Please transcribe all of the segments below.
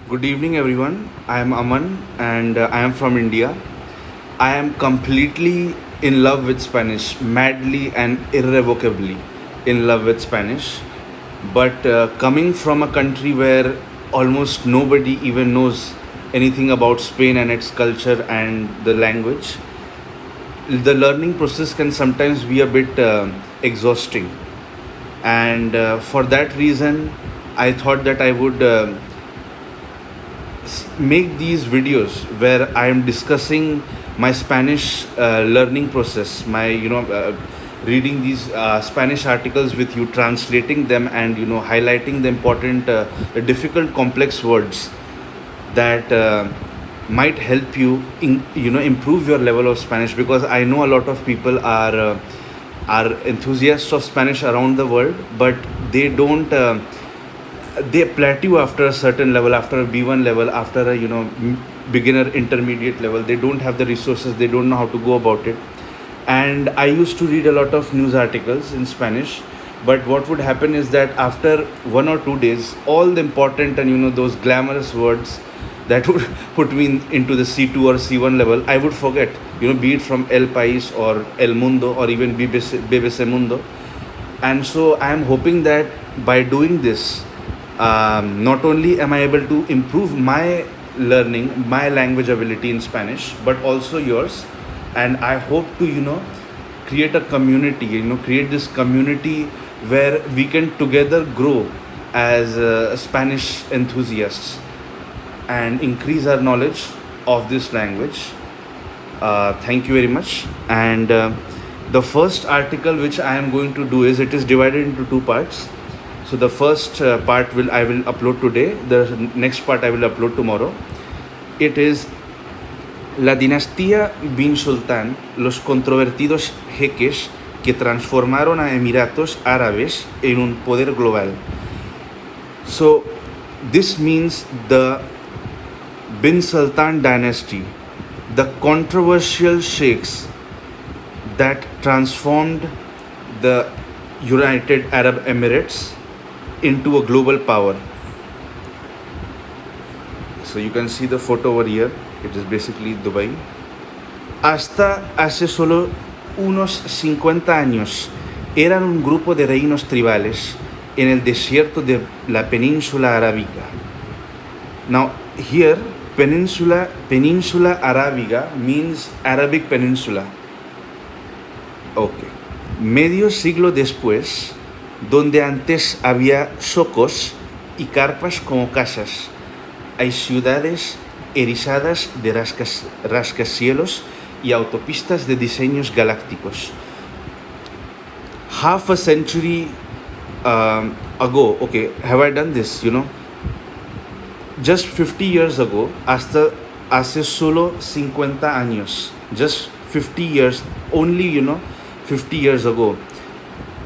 Good evening, everyone. I am Aman and I am from India. I am completely in love with Spanish, madly and irrevocably in love with Spanish. But coming from a country where almost nobody even knows anything about Spain and its culture and the language, the learning process can sometimes be a bit exhausting. And for that reason, I thought that I would make these videos where I am discussing my Spanish learning process, my reading these Spanish articles with you, translating them, and highlighting the important, the difficult, complex words that might help you improve your level of Spanish, because I know a lot of people are enthusiasts of Spanish around the world, but they don't. They plateau after a certain level, after a B1 level, after a beginner intermediate level. They don't have the resources, they don't know how to go about it. And I used to read a lot of news articles in Spanish, but what would happen is that after 1 or 2 days, all the important and those glamorous words that would put me into the C2 or C1 level, I would forget, be it from El País or El Mundo or even BBC Mundo. And so I am hoping that by doing this, not only am I able to improve my learning, my language ability in Spanish, but also yours. And I hope to, create a community, create this community where we can together grow as Spanish enthusiasts and increase our knowledge of this language. Thank you very much. And the first article which I am going to do is, it is divided into two parts. So the first part I will upload today. The next part I will upload tomorrow. It is La dinastía bin Sultán, los controvertidos jeques que transformaron a Emiratos Árabes en un poder global. So this means the Bin Sultan dynasty, the controversial sheikhs that transformed the United Arab Emirates into a global power. So you can see the photo over here. It is basically Dubai. Hasta hace solo unos 50 años eran un grupo de reinos tribales en el desierto de la península arábiga. Now here, Peninsula Arábiga means Arabic Peninsula. Okay. Medio siglo después, donde antes había zocos y carpas como casas, hay ciudades erizadas de rascacielos y autopistas de diseños galácticos. Half a century ago, okay, have I done this, just 50 years ago, hasta hace solo 50 años, just 50 years, only 50 years ago,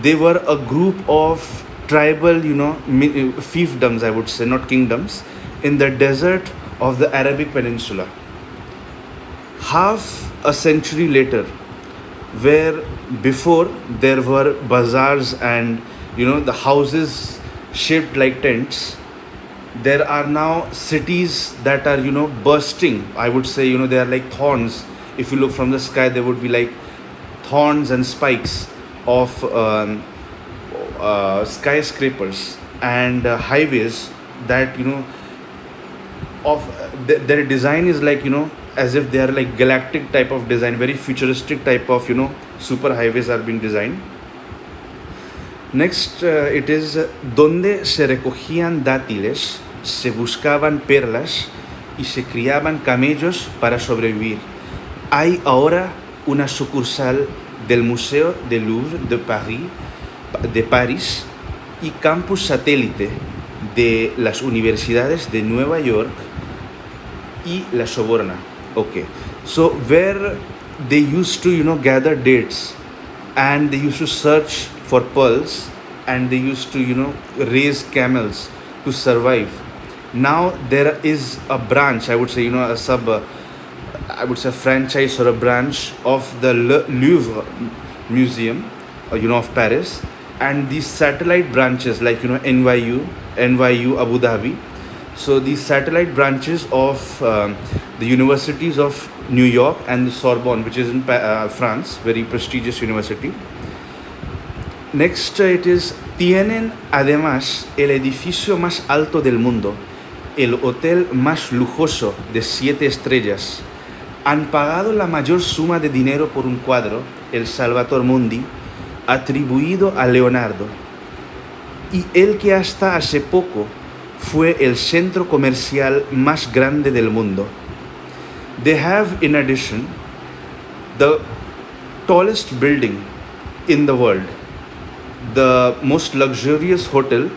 they were a group of tribal fiefdoms, I would say, not kingdoms, in the desert of the Arabic Peninsula. Half a century later, where before there were bazaars and the houses shaped like tents, there are now cities that are bursting, I would say, they are like thorns. If you look from the sky, they would be like thorns and spikes of skyscrapers and highways that of their design is like as if they are like galactic type of design, very futuristic type of super highways are being designed. Next, it is donde se recogían dátiles, se buscaban perlas y se criaban camellos para sobrevivir. Hay ahora una sucursal del Museo del Louvre de París y campus satélite de las universidades de Nueva York y La Soborna. Okay, so where they used to gather dates, and they used to search for pearls, and they used to raise camels to survive. Now there is a branch, I would say, a sub I would say franchise or a branch of the Louvre Museum, of Paris, and these satellite branches like NYU, Abu Dhabi. So these satellite branches of the universities of New York and the Sorbonne, which is in France, very prestigious university. Next, it is tienen además el edificio más alto del mundo, el hotel más lujoso de 7 estrellas. Han pagado la mayor suma de dinero por un cuadro, el Salvator Mundi, atribuido a Leonardo, y el que hasta hace poco fue el centro comercial más grande del mundo. They have, in addition, the tallest building in the world, the most luxurious hotel,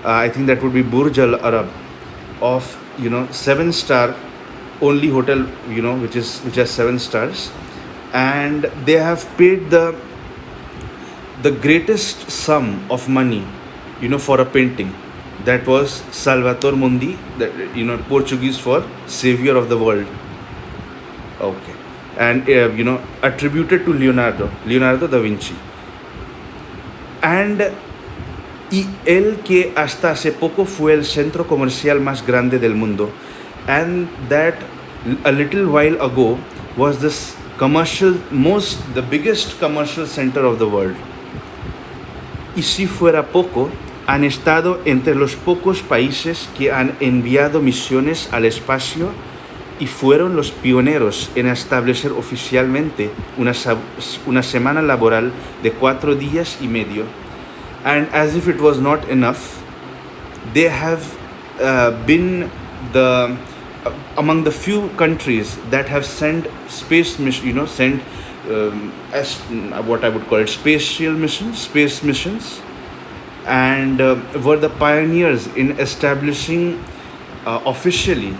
I think that would be Burj Al Arab, of 7-star only hotel, which has 7 stars, and they have paid the greatest sum of money, for a painting. That was Salvator Mundi, that Portuguese for savior of the world. Okay, and attributed to Leonardo da Vinci. And y el que hasta hace poco fue el centro comercial más grande del mundo, and that a little while ago was the biggest commercial center of the world. Y si fuera poco, han estado entre los pocos países que han enviado misiones al espacio y fueron los pioneros en establecer oficialmente una semana laboral de 4 días y medio. And as if it was not enough, they have been among the few countries that have sent space mission, as what I would call it, space missions, and were the pioneers in establishing officially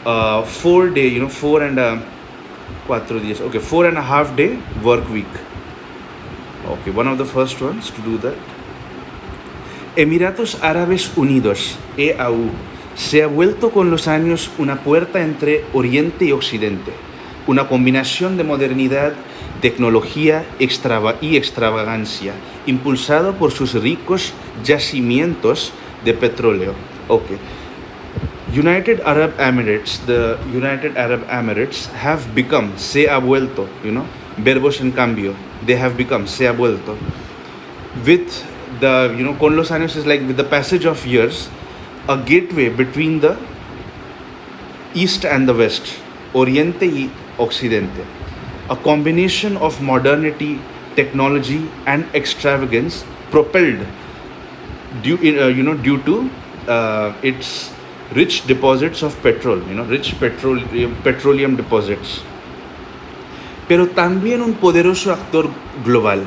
4-day, 4.5 day work week. Okay, one of the first ones to do that. Emiratos Árabes Unidos, EAU, se ha vuelto con los años una puerta entre Oriente y Occidente, una combinación de modernidad, tecnología y extravagancia, impulsado por sus ricos yacimientos de petróleo. Okay. The United Arab Emirates have become, se ha vuelto, verbos en cambio, they have become, se ha vuelto, with the, con los años is like with the passage of years, a gateway between the East and the West, Oriente y Occidente, a combination of modernity, technology and extravagance propelled due to its rich deposits of petrol, rich petroleum deposits. Pero también un poderoso actor global,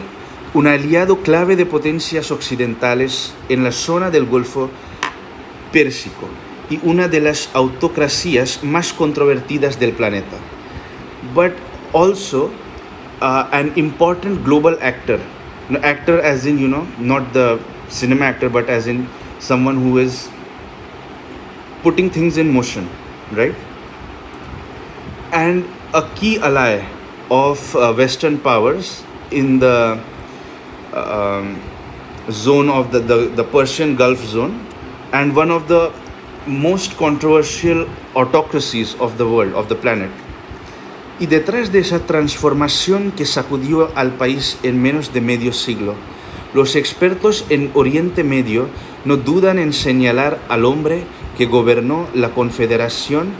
un aliado clave de potencias occidentales en la zona del Golfo Pérsico y una de las autocracias más controvertidas del planeta. But also an important global actor. Actor as in, not the cinema actor, but as in someone who is putting things in motion, right? And a key ally of Western powers in the zone of the Persian Gulf zone, and one of the most controversial autocracies of the world, of the planet. Y detrás de esa transformación que sacudió al país en menos de medio siglo, los expertos en Oriente Medio no dudan en señalar al hombre que gobernó la Confederación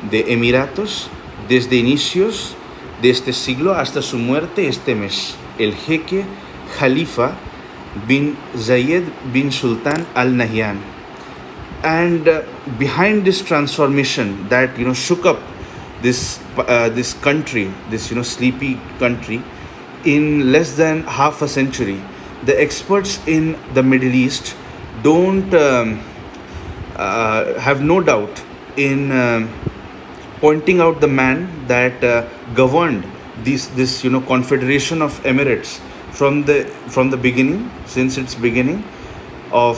de Emiratos desde inicios de este siglo hasta su muerte este mes, el jeque Khalifa bin Zayed bin Sultan Al Nahyan. And behind this transformation that shook up this country, this sleepy country, in less than half a century, the experts in the Middle East don't have no doubt in pointing out the man that governed this confederation of emirates from the beginning, since its beginning of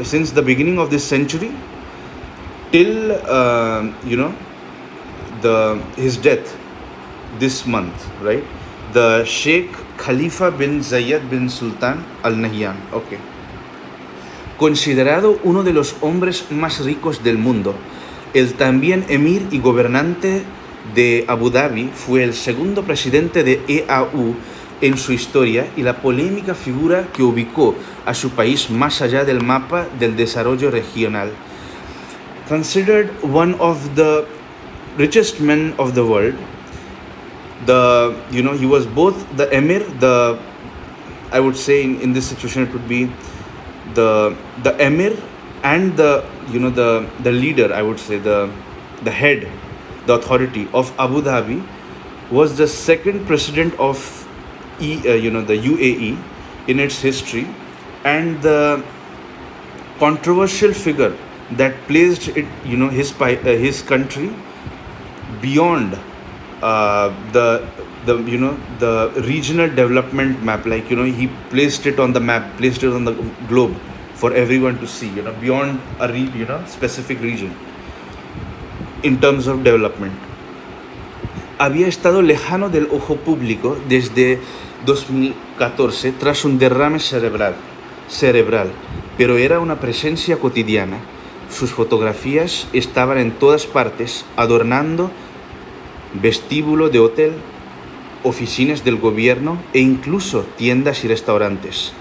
since the beginning of this century till his death this month, right? The Sheikh Khalifa bin Zayed bin Sultan Al Nahyan. Okay. Considerado uno de los hombres más ricos del mundo, el también emir y gobernante de Abu Dhabi fue el segundo presidente de EAU en su historia y la polémica figura que ubicó a su país más allá del mapa del desarrollo regional. Considered one of the richest men of the world, he was both the emir, I would say in this situation it would be the emir and the leader, I would say the head, the authority of Abu Dhabi, was the second president of the UAE in its history, and the controversial figure that placed it, his country beyond the regional development map. Like, he placed it on the map, placed it on the globe for everyone to see, beyond a specific region in terms of development. Había estado lejano del ojo público desde 2014 tras un derrame cerebral, pero era una presencia cotidiana. Sus fotografías estaban en todas partes, adornando vestíbulo de hotel, oficinas del gobierno e incluso tiendas y restaurantes.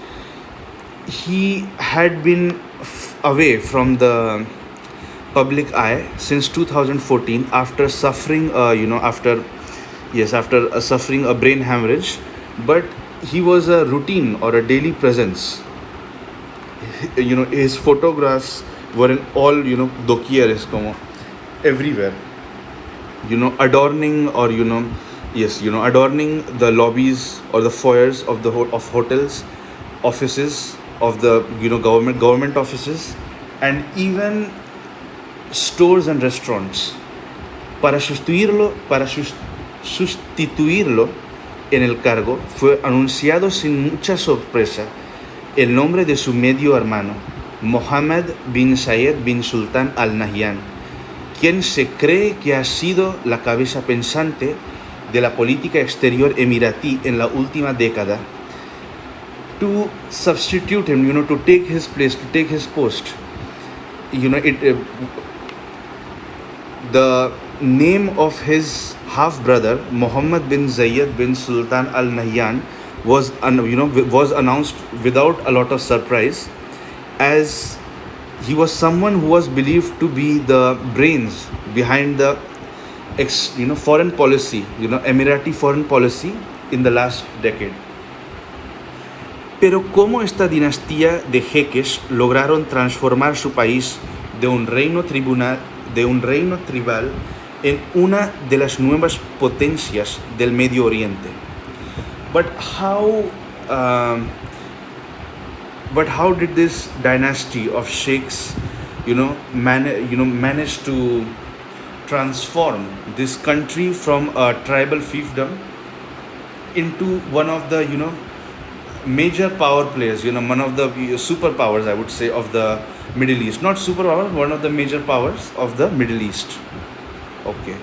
He had been away from the public eye since 2014 after suffering suffering a brain hemorrhage, but he was a routine or a daily presence. His photographs were in all doquier, como everywhere, adorning adorning the lobbies or the foyers of hotels, offices of the government offices, and even stores and restaurants. Para sustituirlo en el cargo, fue anunciado sin mucha sorpresa el nombre de su medio hermano, Mohammed bin Zayed bin Sultan Al Nahyan, quien se cree que ha sido la cabeza pensante de la política exterior emiratí en la última década. To substitute him, to take his place, to take his post, the name of his half-brother, Mohammed bin Zayed bin Sultan Al Nahyan, was announced without a lot of surprise, as he was someone who was believed to be the brains behind the foreign policy, Emirati foreign policy in the last decade. Pero cómo esta dinastía de jeques lograron transformar su país de un reino tribal en una de las nuevas potencias del Medio Oriente. But how did this dynasty of sheikhs, manage to transform this country from a tribal fiefdom into one of the major power players, one of the superpowers, I would say, of the Middle East? Not superpower, one of the major powers of the Middle East. Okay,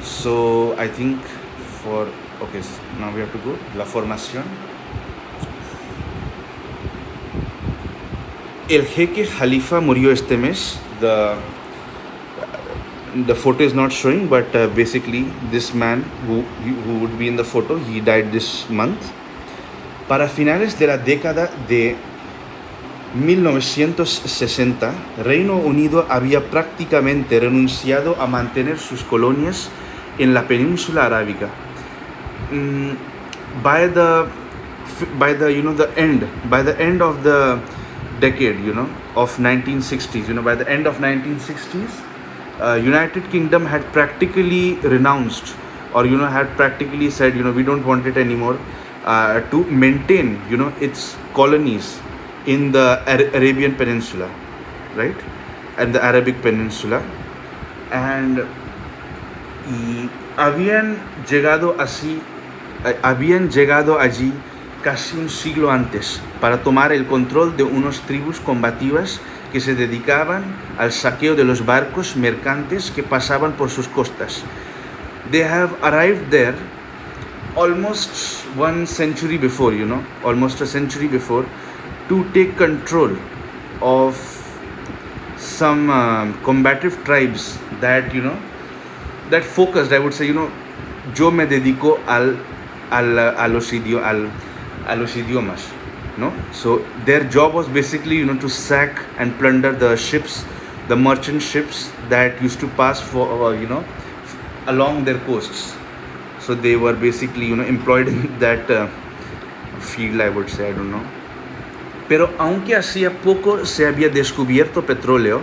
so I think now we have to go la formación. El jeque Khalifa murió este mes. The photo is not showing, but basically this man who would be in the photo, he died this month. Para finales de la década de 1960, Reino Unido había prácticamente renunciado a mantener sus colonias en la península arábiga. By the end of the decade, of 1960s, by the end of 1960s, United Kingdom had practically renounced, or had practically said, we don't want it anymore, to maintain, its colonies in the Arabian Peninsula, right, and the Arabic Peninsula, and habían llegado allí casi un siglo antes para tomar el control de unas tribus combativas que se dedicaban al saqueo de los barcos mercantes que pasaban por sus costas. They have arrived there almost 1 century before, almost a century before, to take control of some combative tribes that that focused, I would say, yo me dedico a los idiomas, no. So their job was basically to sack and plunder the ships, the merchant ships that used to pass for along their coasts. So they were basically employed in that field, I would say, I don't know. Pero aunque hacía poco se había descubierto petróleo,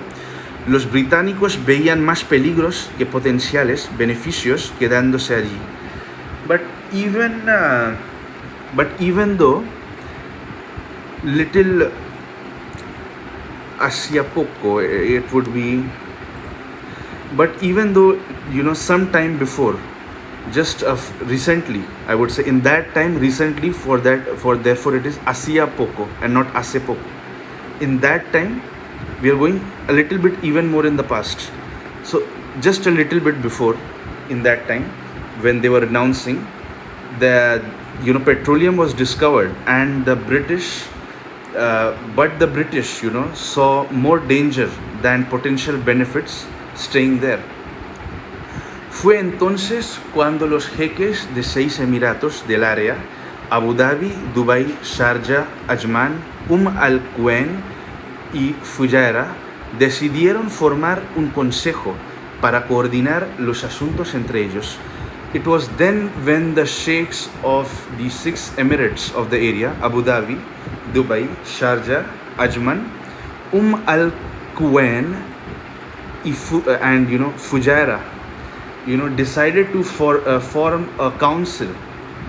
los británicos veían más peligros que potenciales beneficios quedándose allí. But even though little hacía poco, it would be. But even though some time before, just recently, I would say, in that time, recently, therefore it is hacía poco and not hace poco. In that time, we are going a little bit even more in the past. So just a little bit before, in that time, when they were announcing that petroleum was discovered, and the British saw more danger than potential benefits staying there. Fue entonces cuando los jeques de 6 emiratos del área, Abu Dhabi, Dubai, Sharjah, Ajman, Al-Quwain y Fujairah, decidieron formar un consejo para coordinar los asuntos entre ellos. It was then when the sheikhs of the 6 emirates of the area, Abu Dhabi, Dubai, Sharjah, Ajman, Al-Quwain and Fujairah, decided to form a council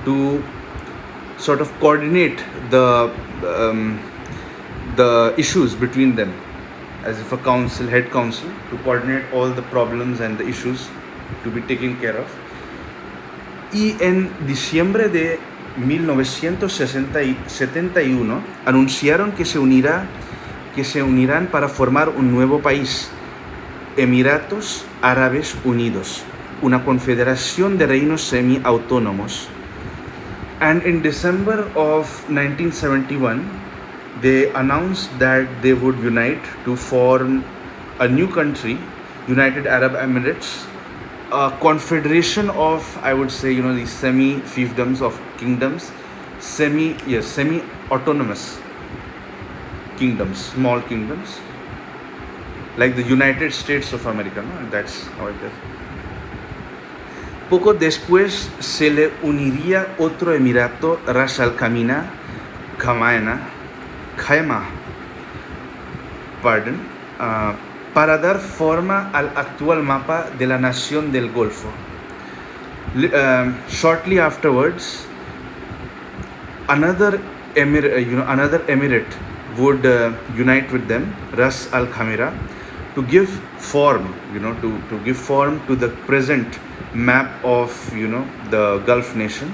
to sort of coordinate the issues between them, as if a head council, to coordinate all the problems and the issues to be taken care of. Y en diciembre de 1971 anunciaron que se unirán para formar un nuevo país, Emiratos Árabes Unidos, una confederación de reinos semi-autónomos. And in December of 1971, they announced that they would unite to form a new country, United Arab Emirates, a confederation of, I would say, these semi-fiefdoms of kingdoms, semi-autonomous kingdoms, small kingdoms, like the United States of America, no? That's how it is. Poco después se le uniría otro emirato, Ras Al Khaimah, para dar forma al actual mapa de la nación del Golfo. Shortly afterwards, another emirate would unite with them, Ras Al Khaimah, to give form, to give form to the present map of, the Gulf nation.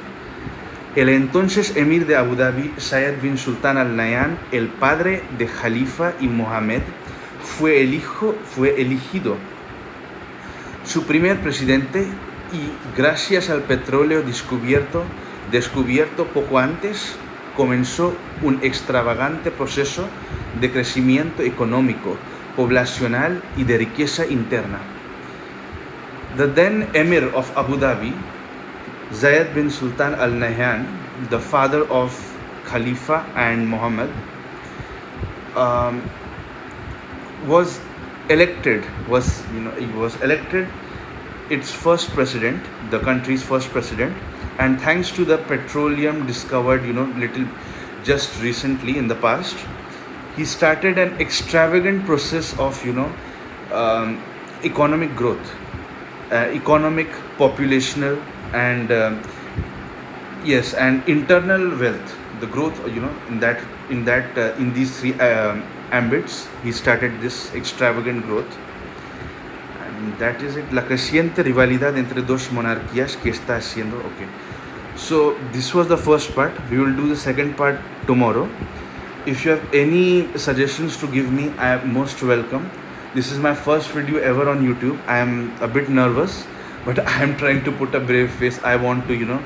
El entonces emir de Abu Dhabi, Zayed bin Sultan Al Nahyan, el padre de Khalifa y Mohammed, fue elegido su primer presidente, y gracias al petróleo descubierto poco antes, comenzó un extravagante proceso de crecimiento económico, poblacional y de riqueza interna. The then Emir of Abu Dhabi, Zayed bin Sultan Al Nahyan, the father of Khalifa and Muhammad, was elected its first president, the country's first president. And thanks to the petroleum discovered just recently in the past, he started an extravagant process of economic growth, economic, populational, and and internal wealth. The growth in these three ambits, he started this extravagant growth. And that is it. La creciente rivalidad entre dos monarquías que está haciendo. Okay, so this was the first part. We will do the second part tomorrow. If you have any suggestions to give me, I am most welcome. This is my first video ever on YouTube. I am a bit nervous, but I am trying to put a brave face. I want to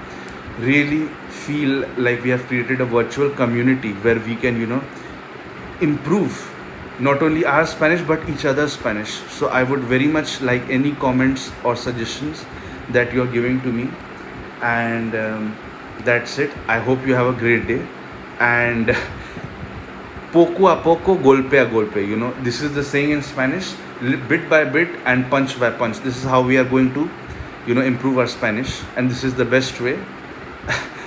really feel like we have created a virtual community where we can improve not only our Spanish but each other's Spanish. So I would very much like any comments or suggestions that you're giving to me. And that's it. I hope you have a great day. And poco a poco, golpe a golpe. This is the saying in Spanish, bit by bit and punch by punch. This is how we are going to, improve our Spanish. And this is the best way.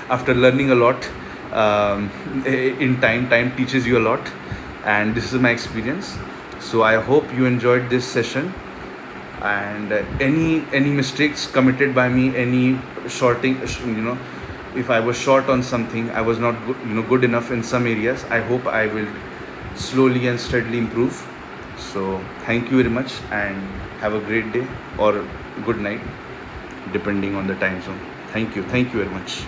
After learning a lot, in time teaches you a lot. And this is my experience. So I hope you enjoyed this session. And any mistakes committed by me, any shorting, if I was short on something, I was not good enough in some areas, I hope I will slowly and steadily improve. So thank you very much, and have a great day or good night, depending on the time zone. Thank you very much.